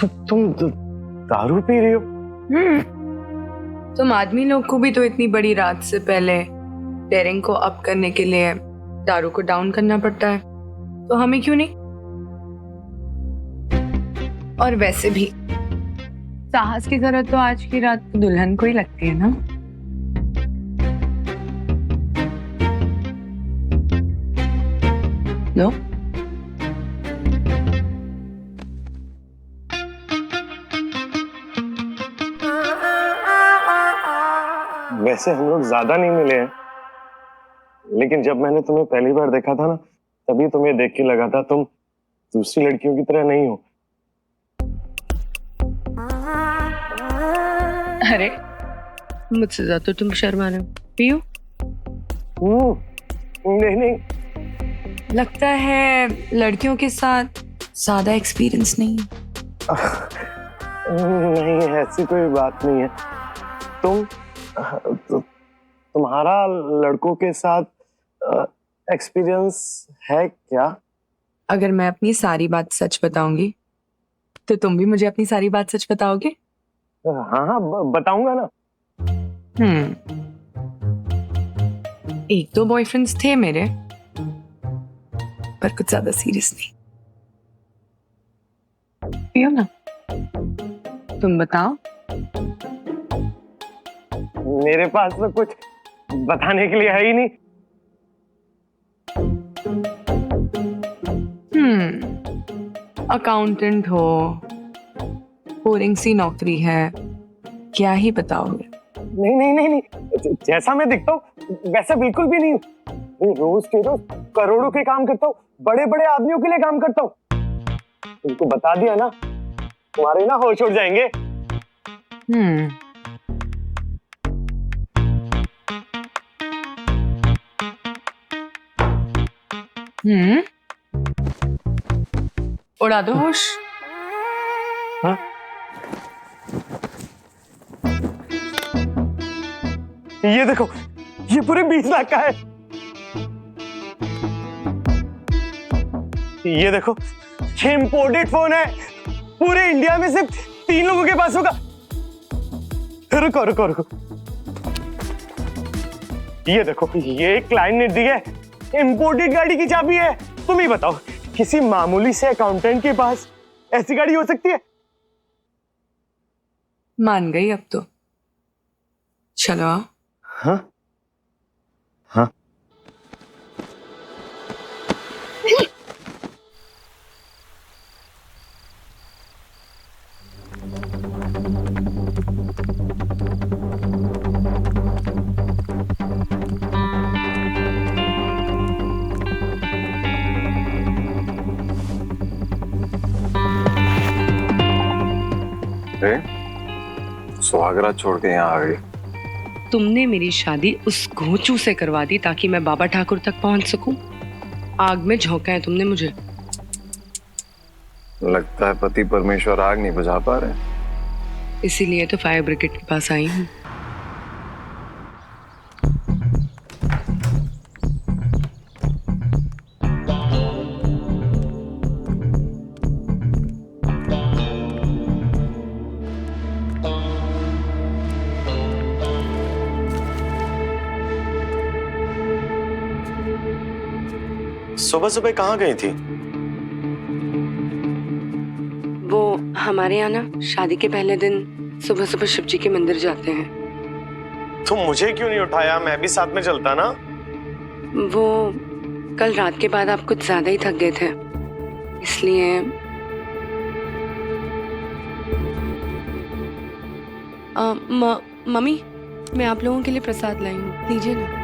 तुम दारू पी रही हो? तुम आदमी लोग को भी तो इतनी बड़ी रात से पहले डेयरिंग को अप करने के लिए दारू को डाउन करना पड़ता है, तो हमें क्यों नहीं? और वैसे भी साहस की जरूरत तो आज की रात दुल्हन को ही लगती है ना। लो। वैसे हम लोग ज्यादा नहीं मिले हैं, लेकिन जब मैंने तुम्हें पहली बार देखा था ना, तभी तुम्हें देख के लगा था तुम दूसरी लड़कियों की तरह नहीं हो। अरे मुझसे ज्यादा तुम शर्मा रहे हो। पियो। नहीं नहीं, लगता है लड़कियों के साथ ज्यादा एक्सपीरियंस नहीं है। नहीं ऐसी कोई बात नहीं है। तुम्हारा लड़कों के साथ एक्सपीरियंस है क्या? अगर मैं अपनी सारी बात सच बताऊंगी तो तुम भी मुझे अपनी सारी बात सच बताओगे? हाँ हाँ बताऊंगा ना। एक दो बॉयफ्रेंड्स थे मेरे, पर कुछ ज्यादा सीरियस नहीं। पियो ना। तुम बताओ। मेरे पास तो कुछ बताने के लिए है ही नहीं। अकाउंटेंट हो, बोरिंग सी नौकरी है, क्या ही बताओगे? नहीं नहीं नहीं नहीं, जैसा मैं दिखता हूँ वैसा बिल्कुल भी नहीं हूँ। रोज के रोज करोड़ों के काम करता हूँ, बड़े बड़े आदमियों के लिए काम करता हूँ। तुमको बता दिया ना, तुम्हारे ना होश उड़ जाएंगे। उड़ा दो होश। हाँ? ये देखो, ये पूरे 20 लाख का है। ये देखो, ये इंपोर्टेड फोन है, पूरे इंडिया में सिर्फ 3 लोगों के पास होगा। रुको रुको रुको, ये देखो, ये क्लाइंट ने दी है, इंपोर्टेड गाड़ी की चाबी है। तुम ही बताओ, किसी मामूली से अकाउंटेंट के पास ऐसी गाड़ी हो सकती है? मान गई अब तो। चलो आओ। हाँ हाँ। सुहागरात छोड़ के यहाँ आ गई। तुमने मेरी शादी उस घोंचू से करवा दी ताकि मैं बाबा ठाकुर तक पहुंच सकूं। आग में झोंका है तुमने मुझे। लगता है पति परमेश्वर आग नहीं बुझा पा रहे, इसीलिए तो फायर ब्रिगेड के पास आई हूँ। सुबह सुबह कहाँ गई थी? वो हमारे यहाँ ना शादी के पहले दिन सुबह सुबह शिव जी के मंदिर जाते हैं। तुम मुझे क्यों नहीं उठाया? मैं भी साथ में चलता ना। वो कल रात के बाद आप कुछ ज्यादा ही थक गए थे, इसलिए मम्मी, मैं आप लोगों के लिए प्रसाद लाई हूँ, लीजिए ना।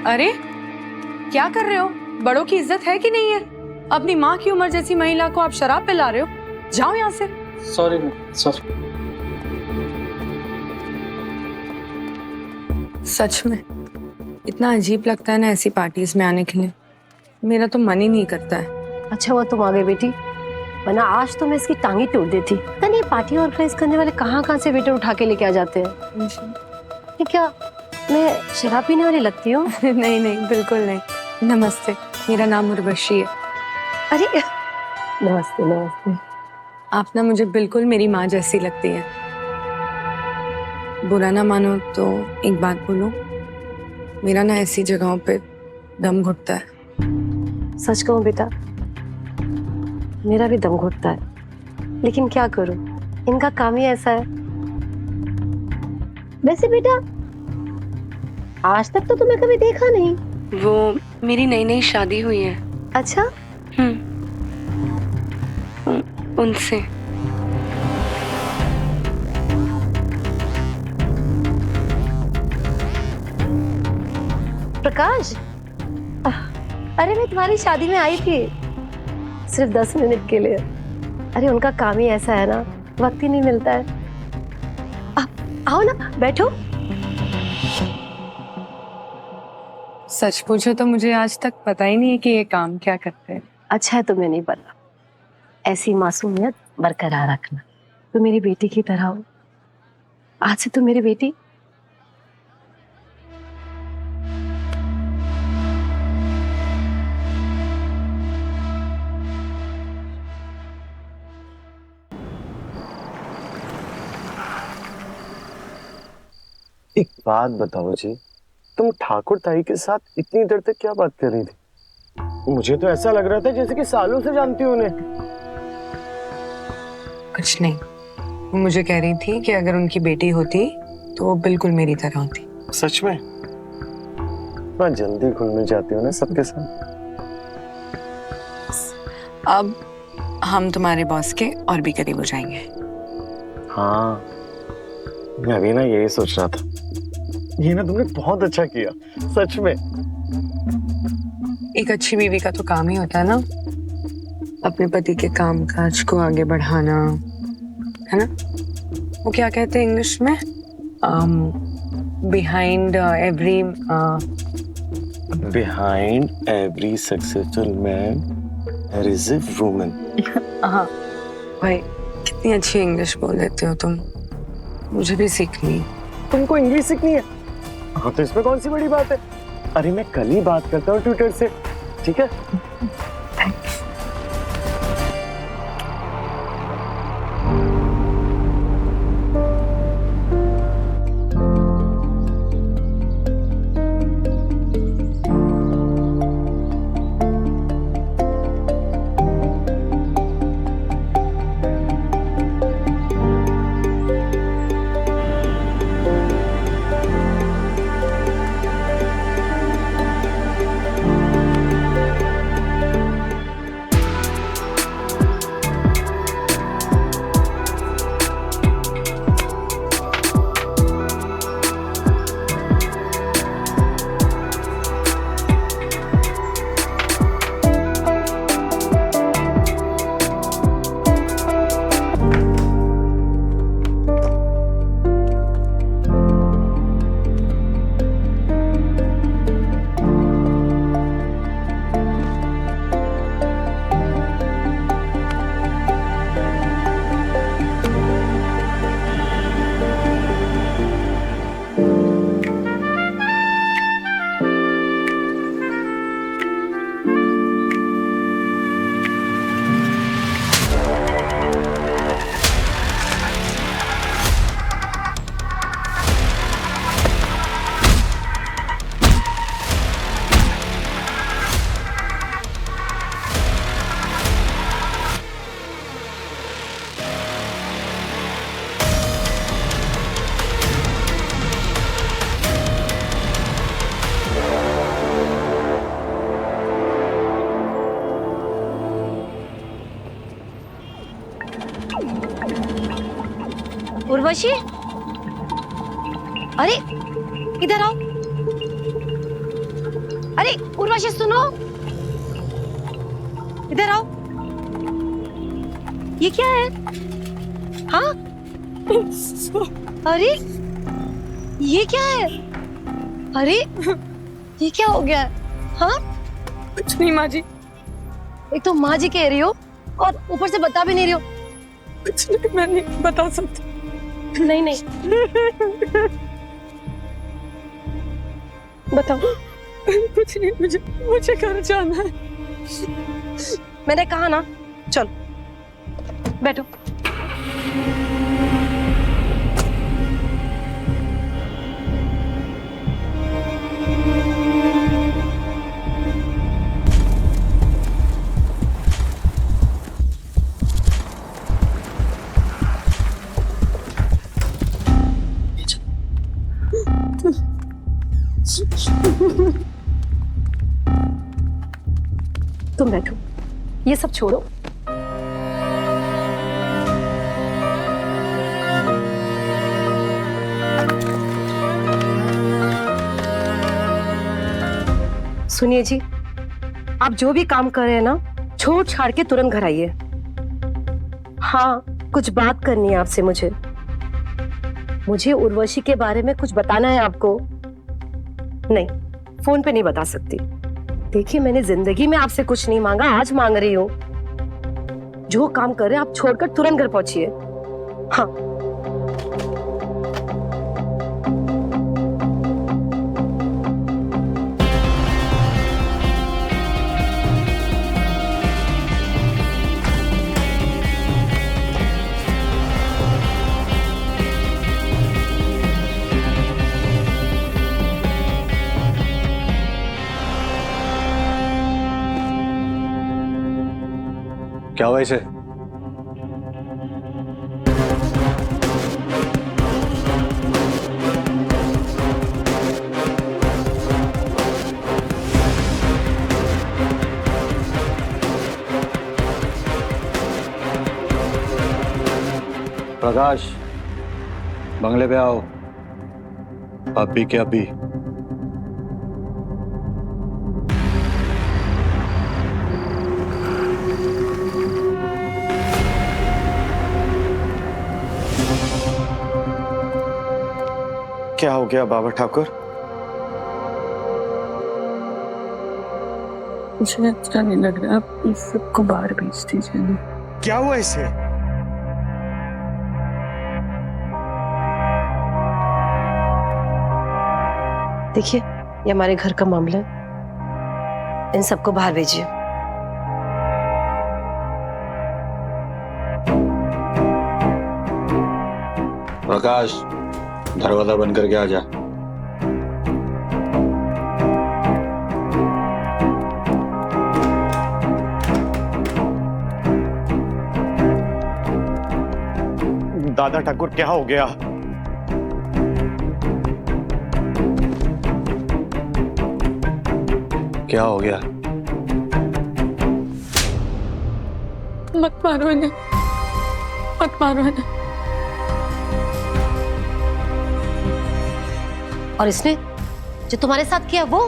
अरे क्या कर रहे हो? बड़ों की इज्जत है कि नहीं है? अपनी माँ की उम्र जैसी महिला को आप शराब पिला रहे हो? जाओ यहाँ से। Sorry sorry. सच में इतना अजीब लगता है ना ऐसी पार्टीज में आने के लिए। मेरा तो मन ही नहीं करता है। अच्छा हुआ तुम आ गए बेटी, वरना आज तो मैं इसकी टांगी तोड़ देती। पता नहीं पार्टी ऑर्गेनाइज करने वाले कहाँ से वेटर उठा के लेके आ जाते हैं। ये क्या मैं शराब पीने वाली लगती हूँ? नहीं नहीं, बिल्कुल नहीं। नमस्ते, मेरा नाम उर्वशी है। अरे नमस्ते नमस्ते। आप ना मुझे बिल्कुल मेरी माँ जैसी लगती है। बुरा ना मानो तो एक बात बोलूं, मेरा ना ऐसी जगहों पे दम घुटता है। सच कहूँ बेटा, मेरा भी दम घुटता है, लेकिन क्या करूं, इनका काम ही ऐसा है। वैसे बेटा आज तक तो तुम्हें कभी देखा नहीं। वो मेरी नई नई शादी हुई है। अच्छा, उनसे। प्रकाश, अरे मैं तुम्हारी शादी में आई थी सिर्फ 10 मिनट के लिए। अरे उनका काम ही ऐसा है ना, वक्त ही नहीं मिलता है। आओ ना, बैठो। सच पूछो तो मुझे आज तक पता ही नहीं है कि ये काम क्या करते हैं। अच्छा है तुम्हें नहीं पता। ऐसी मासूमियत बरकरार रखना। तो मेरी बेटी की तरह हो। आज से तो मेरी बेटी। एक बात बताओ जी, तुम ठाकुर ताई के साथ इतनी देर तक क्या बात कर रही थी? मुझे तो ऐसा लग रहा था जैसे कि सालों से जानती हो उन्हें। कुछ नहीं, वो मुझे कह रही थी कि अगर उनकी बेटी होती तो वो बिल्कुल मेरी तरह होती। सच में? मैं जल्दी घुल मिल जाती हूँ ना सबके साथ। अब हम तुम्हारे बॉस के और भी करीब हो जाएंगे। हाँ, मैं भी ना यही सोच रहा था। ये ना तुमने बहुत अच्छा किया, सच में। एक अच्छी बीवी का तो काम ही होता है ना, अपने पति के काम काज को आगे बढ़ाना, है ना? वो क्या कहते हैं इंग्लिश में? Behind every successful man there is a woman. हाँ भाई, कितनी अच्छी इंग्लिश बोल देते हो तुम। मुझे भी सीखनी है। तुमको इंग्लिश सीखनी है? हाँ, तो इसमें कौन सी बड़ी बात है? अरे मैं कल ही बात करता हूँ ट्विटर से, ठीक है? उर्वशी, अरे इधर आओ। अरे उर्वशी सुनो, इधर आओ। ये क्या है? हाँ? अरे ये क्या है? अरे ये क्या हो गया है? हाँ? कुछ नहीं माँ जी, एक तो माँ जी कह रही हो और ऊपर से बता भी नहीं रही हो। कुछ नहीं, मैं नहीं बता सकती। नहीं नहीं, बताओ। कुछ नहीं, मुझे घर जाना है। मैंने कहा ना, चलो बैठो। तुम बैठो, ये सब छोड़ो। सुनिए जी, आप जो भी काम कर रहे हैं ना, छोड़ छाड़ के तुरंत घर आइए। हाँ, कुछ बात करनी है आपसे मुझे। मुझे उर्वशी के बारे में कुछ बताना है आपको। नहीं, फोन पे नहीं बता सकती। देखिए, मैंने जिंदगी में आपसे कुछ नहीं मांगा, आज मांग रही हूँ। जो काम कर रहे हैं आप छोड़कर तुरंत घर पहुंचिए। हाँ। क्या हुआ इसे? प्रकाश, बंगले पे आओ। अभी क्या अभी? क्या हो गया बाबा ठाकुर? मुझे अच्छा नहीं लग रहा, आप इस सबको बाहर भेज दीजिए ना। क्या हुआ इसे? देखिए, ये हमारे घर का मामला है, इन सबको बाहर भेजिए। प्रकाश, दरवाजा बंद करके आ जा। दादा ठाकुर, क्या हो गया? क्या हो गया? मत मारो इन्हें, मत मारो इन्हें। और इसने जो तुम्हारे साथ किया वो?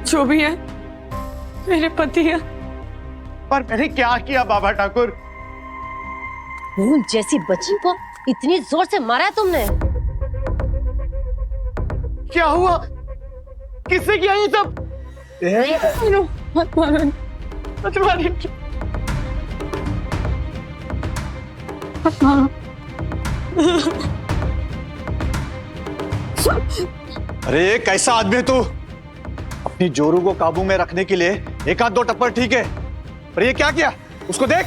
जो भी है, मेरे पति है। पर मैंने क्या किया बाबा ठाकुर? फूल जैसी बच्ची को इतनी जोर से मारा है तुमने? क्या हुआ? किससे किया ये सब? मत मारो, मत मारो, मत मारो। अरे कैसा आदमी है तू? अपनी जोरू को काबू में रखने के लिए एक आध दो टप्पर ठीक है, पर ये क्या किया? उसको देख।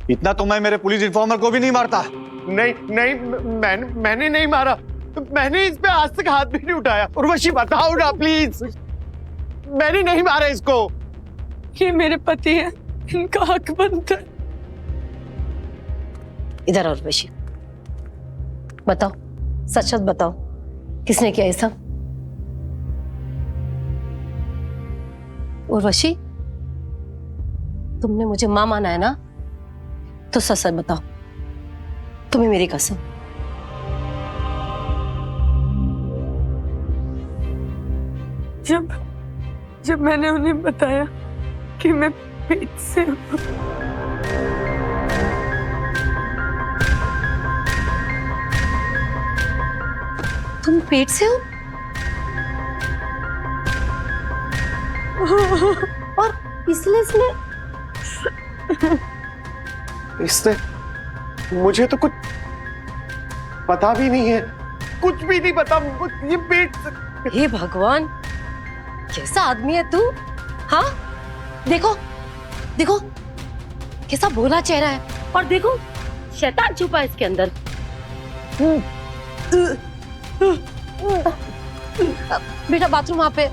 इतना तो मैं मेरे पुलिस इन्फॉर्मर को भी नहीं मारता। नहीं नहीं, मैंने नहीं मारा। मैंने इस पे आज तक हाथ भी नहीं उठाया। उर्वशी बताओ ना प्लीज, मैंने नहीं मारा इसको। ये मेरे पति है, इनका हक बनता है। इधर उर्वशी, बताओ, सच सच बताओ, किसने किया ये सब? उर्वशी, तुमने मुझे माँ माना है ना, तो सच सच बताओ, तुम्हें मेरी कसम। जब मैंने उन्हें बताया कि मैं पेट से हूँ, तुम पेट से हो? और इसलिए इसने मुझे तो कुछ पता भी नहीं है, कुछ भी नहीं पता। ये पेट से... हे भगवान, कैसा आदमी है तू? हाँ, देखो देखो कैसा भोला चेहरा है, और देखो शैतान छुपा है इसके अंदर। बेटा बाथरूम वहां पे।